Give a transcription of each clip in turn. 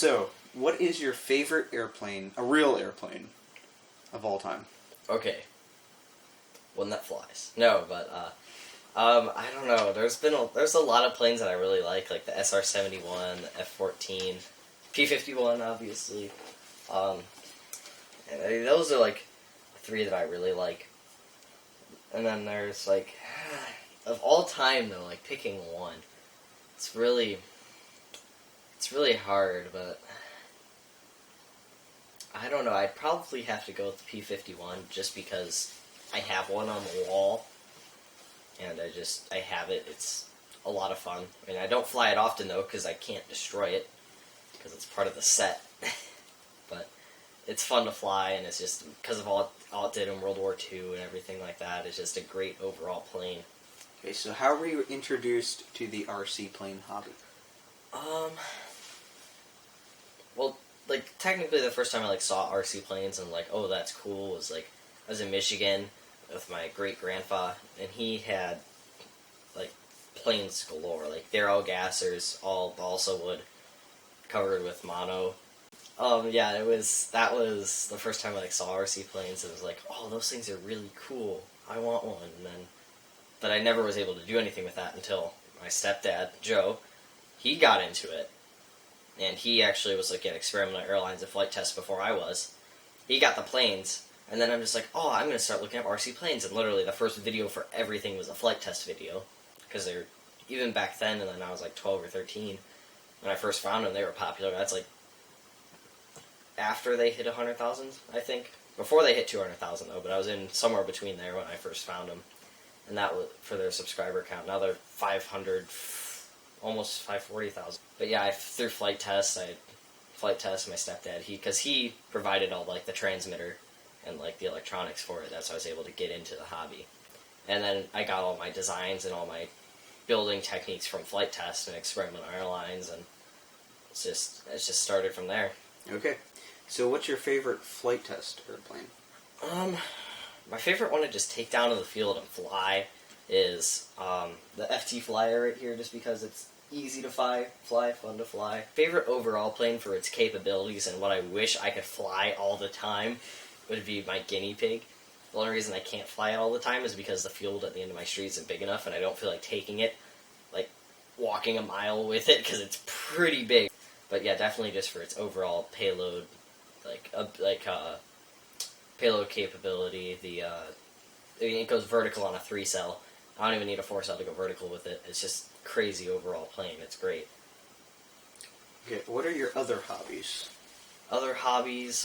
So, what is your favorite airplane, a real airplane, of all time? Okay. One that flies. No, but I don't know. There's a lot of planes that I really like the SR-71, the F-14, P-51, obviously. And those are like three that I really like. And then there's of all time though, picking one. It's really hard, but I don't know. I'd probably have to go with the P-51 just because I have one on the wall, and I have it. It's a lot of fun. I mean, I don't fly it often though because I can't destroy it because it's part of the set. But it's fun to fly, and it's just because of all it did in World War II and everything like that. It's just a great overall plane. Okay, so how were you introduced to the RC plane hobby? Well, technically the first time I saw RC planes and oh, that's cool was I was in Michigan with my great grandpa, and he had planes galore, they're all gassers, all balsa wood, covered with mono. Yeah, that was the first time I saw RC planes. It was oh, those things are really cool. I want one. But I never was able to do anything with that until my stepdad, Joe, he got into it. And he actually was at Experimental Airlines and Flight Test before I was. He got the planes, and then I'm just oh, I'm going to start looking up RC planes. And literally the first video for everything was a Flight Test video. Because they're, even back then, and then I was 12 or 13, when I first found them, they were popular. That's after they hit 100,000, I think. Before they hit 200,000 though, but I was in somewhere between there when I first found them. And that was for their subscriber count. Now they're 500, almost 540,000. But yeah, through Flight Test, my stepdad, because he provided all the transmitter and the electronics for it. That's how I was able to get into the hobby. And then I got all my designs and all my building techniques from Flight Test and Experimental Airlines, and it's just started from there. Okay. So what's your favorite Flight Test airplane? My favorite one to just take down to the field and fly is the FT Flyer right here, just because it's easy to fly, fun to fly. Favorite overall plane for its capabilities and what I wish I could fly all the time would be my Guinea Pig. The only reason I can't fly it all the time is because the field at the end of my street isn't big enough, and I don't feel like taking it, walking a mile with it, because it's pretty big. But yeah, definitely just for its overall payload, payload capability. It goes vertical on a 3-cell. I don't even need a 4-cell to go vertical with it. It's just crazy overall plane. It's great. Okay, what are your other hobbies? Other hobbies,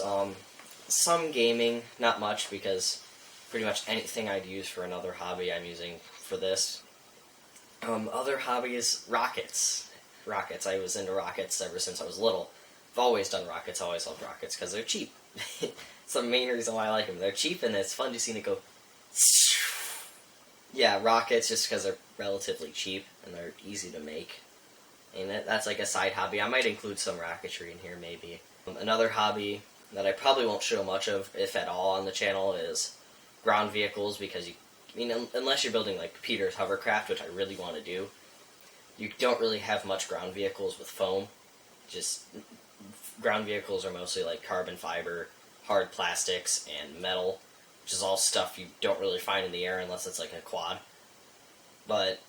some gaming, not much, because pretty much anything I'd use for another hobby I'm using for this. Other hobbies, rockets. I was into rockets ever since I was little. I've always done rockets, always loved rockets, because they're cheap. It's the main reason why I like them. They're cheap, and it's fun to see it go. Yeah, rockets, just because they're relatively cheap, and they're easy to make. And that's a side hobby. I might include some rocketry in here, maybe. Another hobby that I probably won't show much of, if at all, on the channel is ground vehicles, because unless you're building Peter's hovercraft, which I really want to do, you don't really have much ground vehicles with foam. Just ground vehicles are mostly carbon fiber, hard plastics, and metal, which is all stuff you don't really find in the air unless it's a quad. But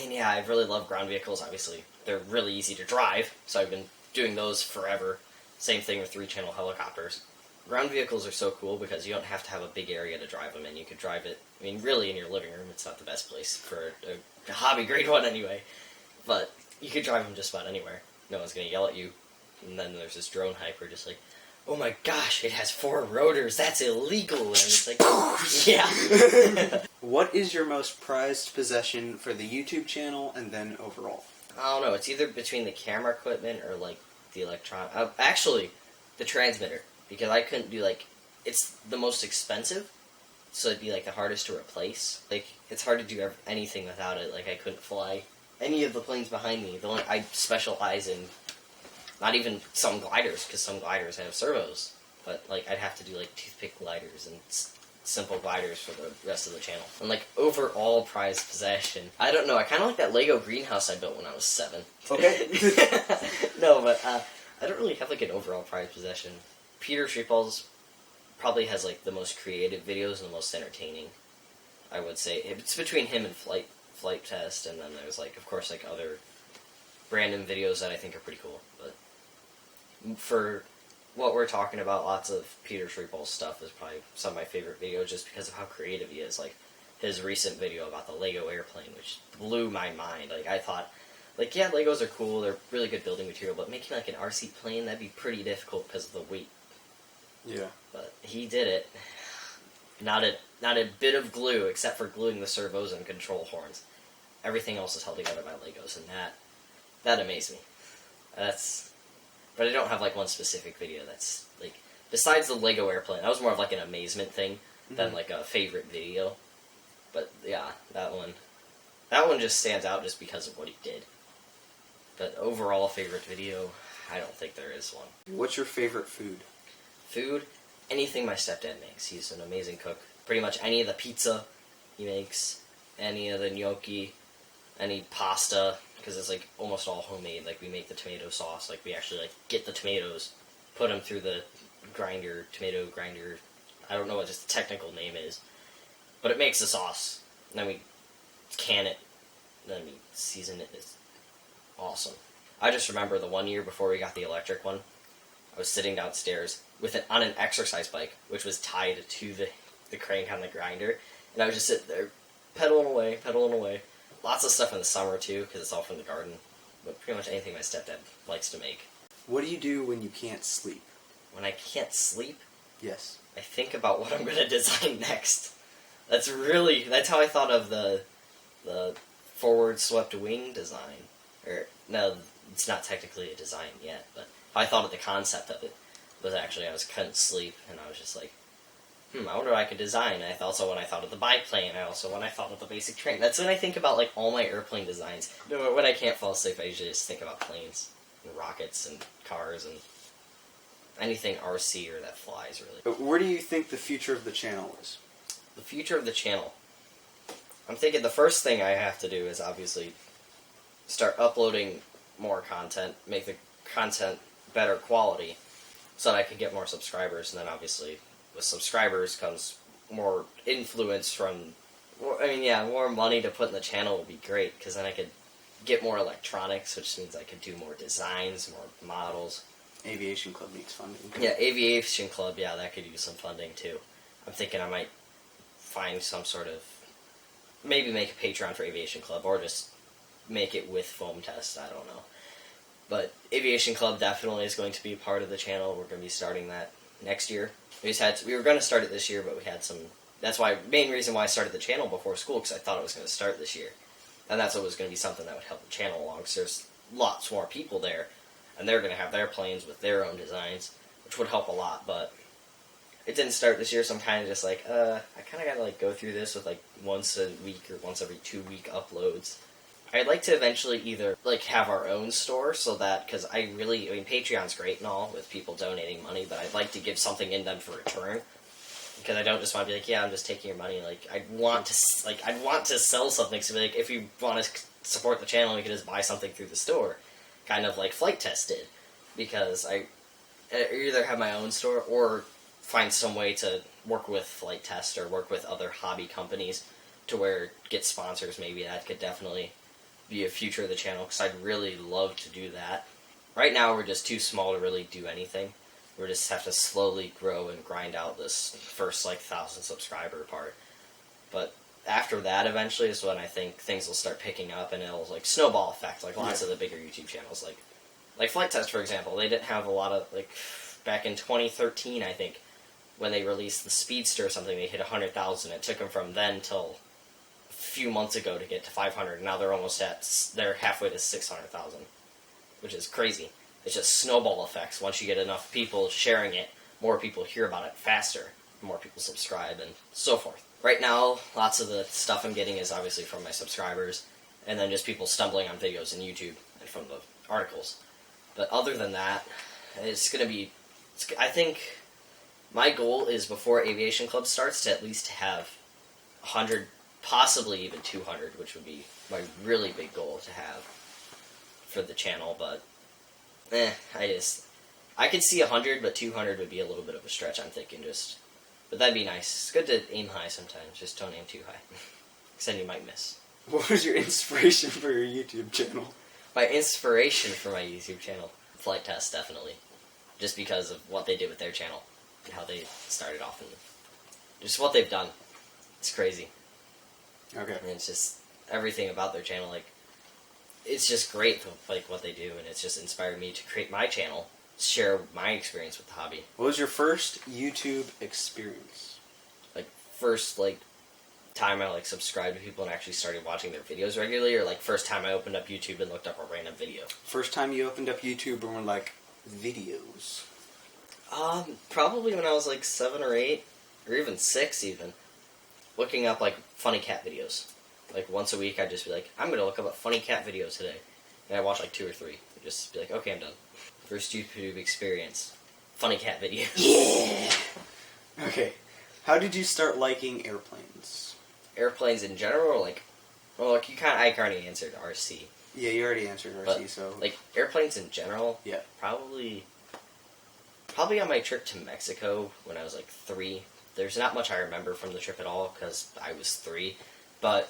yeah, I really love ground vehicles. Obviously, they're really easy to drive, so I've been doing those forever. Same thing with 3-channel helicopters. Ground vehicles are so cool because you don't have to have a big area to drive them in. You could drive it, really in your living room. It's not the best place for a hobby grade one anyway, but you could drive them just about anywhere. No one's going to yell at you. And then there's this drone hyper just oh my gosh, it has 4 rotors, that's illegal. And it's yeah. What is your most prized possession for the YouTube channel and then overall? I don't know, it's either between the camera equipment or the electronic. Actually, the transmitter, because I couldn't do it's the most expensive, so it'd be the hardest to replace. It's hard to do anything without it. I couldn't fly any of the planes behind me. I specialize in not even some gliders, because some gliders have servos, but I'd have to do toothpick gliders and simple gliders for the rest of the channel. And overall prized possession, I don't know. I kind of like that Lego greenhouse I built when I was 7. Okay. No, but I don't really have like an overall prized possession. Peter Streetballs probably has like the most creative videos and the most entertaining. I would say it's between him and Flight Test, and then there's like of course like other random videos that I think are pretty cool. But for what we're talking about, lots of Peter Streetball's stuff is probably some of my favorite videos just because of how creative he is. Like his recent video about the Lego airplane, which blew my mind. Like I thought, like yeah, Legos are cool, they're really good building material, but making like an RC plane, that'd be pretty difficult because of the weight. Yeah. But he did it. Not a bit of glue except for gluing the servos and control horns. Everything else is held together by Legos, and that amazed me. But I don't have like one specific video that's like besides the Lego airplane. That was more of like an amazement thing than like a favorite video. But yeah, that one just stands out just because of what he did. But overall favorite video, I don't think there is one. What's your favorite food? Food, anything my stepdad makes. He's an amazing cook. Pretty much any of the pizza he makes, any of the gnocchi, any pasta, because it's like almost all homemade. Like we make the tomato sauce. Like we actually like get the tomatoes, put them through the tomato grinder. I don't know what just the technical name is, but it makes the sauce. And then we can it, and then we season it. It's awesome. I just remember the one year before we got the electric one, I was sitting downstairs on an exercise bike, which was tied to the crank on the grinder, and I was just sitting there, pedaling away. Lots of stuff in the summer, too, because it's all from the garden, but pretty much anything my stepdad likes to make. What do you do when you can't sleep? When I can't sleep, Yes. I think about what I'm going to design next. That's how I thought of the forward swept wing design. Or, no, it's not technically a design yet, but I thought of the concept of it was actually I couldn't sleep, and I was just like, I wonder what I could design. And also when I thought of the biplane, when I thought of the basic train. That's when I think about like all my airplane designs. When I can't fall asleep, I usually just think about planes and rockets and cars and anything RC or that flies, really. But where do you think the future of the channel is? The future of the channel. I'm thinking the first thing I have to do is obviously start uploading more content, make the content better quality, so that I can get more subscribers, and then obviously with subscribers comes more influence from, more money to put in the channel would be great, because then I could get more electronics, which means I could do more designs, more models. Aviation Club needs funding. Yeah, Aviation Club, yeah, that could use some funding too. I'm thinking I might find some sort of, maybe make a Patreon for Aviation Club, or just make it with FoamTest, I don't know. But Aviation Club definitely is going to be part of the channel. We're going to be starting that next year. We were going to start it this year, but we had some. That's why main reason why I started the channel before school, because I thought it was going to start this year, and that's what was going to be something that would help the channel along. Because there's lots more people there, and they're going to have their planes with their own designs, which would help a lot. But it didn't start this year, so I'm kind of just like, I kind of got to like go through this with like once a week or once every 2 week uploads. I'd like to eventually either like have our own store, so that, because Patreon's great and all with people donating money, but I'd like to give something in them for return, because I don't just want to be like, yeah, I'm just taking your money. Like I'd want to sell something. So like, if you want to support the channel, you can just buy something through the store, kind of like Flight Test did, because I either have my own store or find some way to work with Flight Test or work with other hobby companies to where get sponsors. Maybe that could definitely be a future of the channel, because I'd really love to do that. Right now we're just too small to really do anything. We just have to slowly grow and grind out this first 1,000 subscriber part. But after that, eventually is when I think things will start picking up, and it'll like snowball effect, like lots of the bigger YouTube channels, like Flight Test, for example. They didn't have a lot of, like, back in 2013, I think, when they released the Speedster or something, they hit 100,000. It took them from then till few months ago to get to 500, and now they're halfway to 600,000, which is crazy. It's just snowball effects. Once you get enough people sharing it, more people hear about it faster, more people subscribe, and so forth. Right now, lots of the stuff I'm getting is obviously from my subscribers, and then just people stumbling on videos on YouTube and from the articles. But other than that, I think my goal is before Aviation Club starts to at least have 100, possibly even 200, which would be my really big goal to have for the channel. But I could see 100, but 200 would be a little bit of a stretch, I'm thinking, but that'd be nice. It's good to aim high sometimes, just don't aim too high. Because then you might miss. What was your inspiration for your YouTube channel? My inspiration for my YouTube channel? FoamTest, definitely. Just because of what they did with their channel, and how they started off, and just what they've done. It's crazy. Okay. And it's just everything about their channel, like, it's just great, like, what they do, and it's just inspired me to create my channel, share my experience with the hobby. What was your first YouTube experience? Like, first, like, time I, like, subscribed to people and actually started watching their videos regularly, or, like, first time I opened up YouTube and looked up a random video? First time you opened up YouTube and were like, videos? Probably when I was, like, 7 or 8, or even 6, even. Looking up, like, funny cat videos. Like, once a week, I'd just be like, I'm gonna look up a funny cat video today. And I'd watch, like, 2 or 3. I'd just be like, okay, I'm done. First YouTube experience. Funny cat videos. Yeah! Okay. How did you start liking airplanes? Airplanes in general, or, like... Well, like, I already answered RC. Yeah, you already answered RC, But, so... like, airplanes in general... Yeah. Probably on my trip to Mexico when I was, like, 3. There's not much I remember from the trip at all, because I was 3. But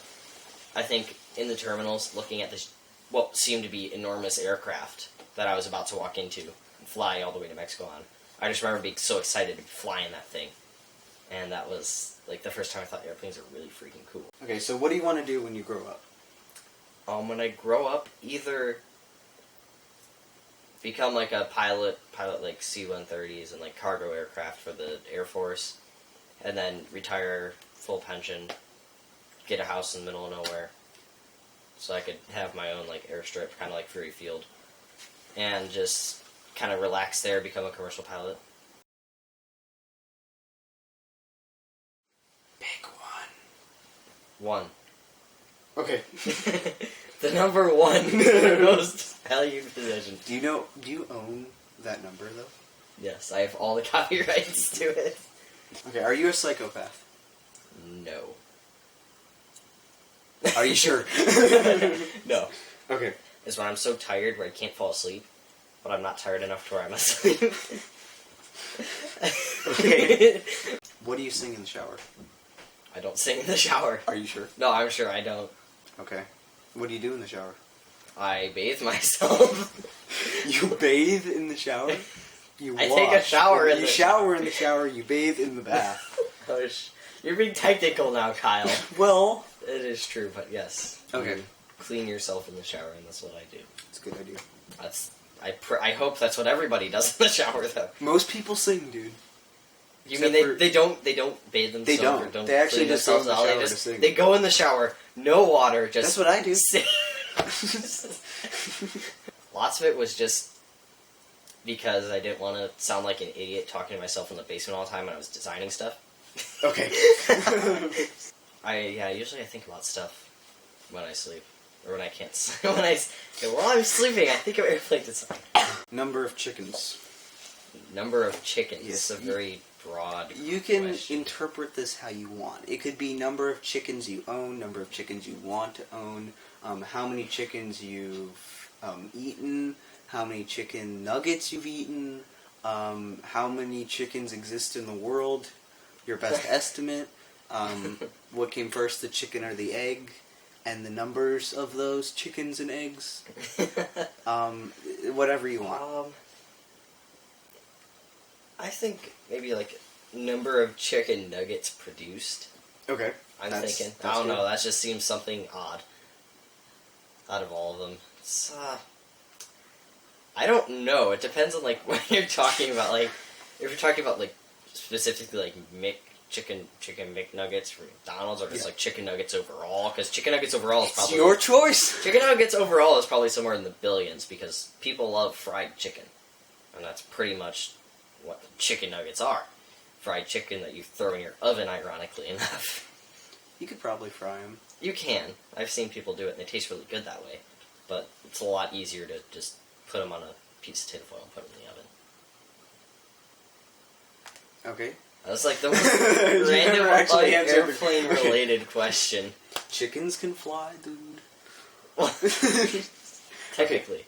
I think in the terminals, looking at this, what seemed to be enormous aircraft that I was about to walk into and fly all the way to Mexico on, I just remember being so excited to be flying that thing. And that was, like, the first time I thought airplanes are really freaking cool. Okay, so what do you want to do when you grow up? When I grow up, either become, like, a pilot, like, C-130s and, like, cargo aircraft for the Air Force, and then retire, full pension, get a house in the middle of nowhere, so I could have my own, like, airstrip, kind of like Fury Field, and just kind of relax there, become a commercial pilot. Pick One. Okay. The number 1 most valued possession. Do you own that number, though? Yes, I have all the copyrights to it. Okay, are you a psychopath? No. Are you sure? No. Okay. It's when I'm so tired where I can't fall asleep, but I'm not tired enough to where I'm asleep. Okay. What do you sing in the shower? I don't sing in the shower. Are you sure? No, I'm sure I don't. Okay. What do you do in the shower? I bathe myself. You bathe in the shower? You I wash. take a shower in You the shower in the shower, you bathe in the bath. You're being technical now, Kyle. Well... It is true, but yes. Okay. You clean yourself in the shower, and that's what I do. It's a good idea. I hope that's what everybody does in the shower, though. Most people sing, dude. You Except mean they don't bathe themselves? They don't. Or don't They actually clean just go in themselves the out? shower to sing. They go in the shower, no water, just... That's what I do. Sing. Lots of it was just because I didn't want to sound like an idiot talking to myself in the basement all the time when I was designing stuff. Okay. Usually I think about stuff when I sleep. Or when I can't sleep. While I'm sleeping, I think of airplane design. Number of chickens. Number of chickens. Yes, It's a very broad You can question. interpret this how you want. It could be number of chickens you own, number of chickens you want to own, how many chickens you've eaten, how many chicken nuggets you've eaten, how many chickens exist in the world, your best estimate, what came first, the chicken or the egg, and the numbers of those chickens and eggs. Whatever you want. I think maybe like number of chicken nuggets produced. Okay. I'm thinking. That's I don't good. know. That just seems something odd. Out of all of them, it's, I don't know. It depends on like what you're talking about. Like if you're talking about like specifically like chicken McNuggets from McDonald's, or just like chicken nuggets overall. Because chicken nuggets overall is probably It's your choice. Chicken nuggets overall is probably somewhere in the billions because people love fried chicken, and that's pretty much what chicken nuggets are. Fried chicken that you throw in your oven, ironically enough. You could probably fry them. You can. I've seen people do it, and they taste really good that way. But it's a lot easier to just put them on a piece of tinfoil and put them in the oven. Okay. That's like the most You random never actually like, answered. airplane-related question. Chickens can fly, dude. Technically.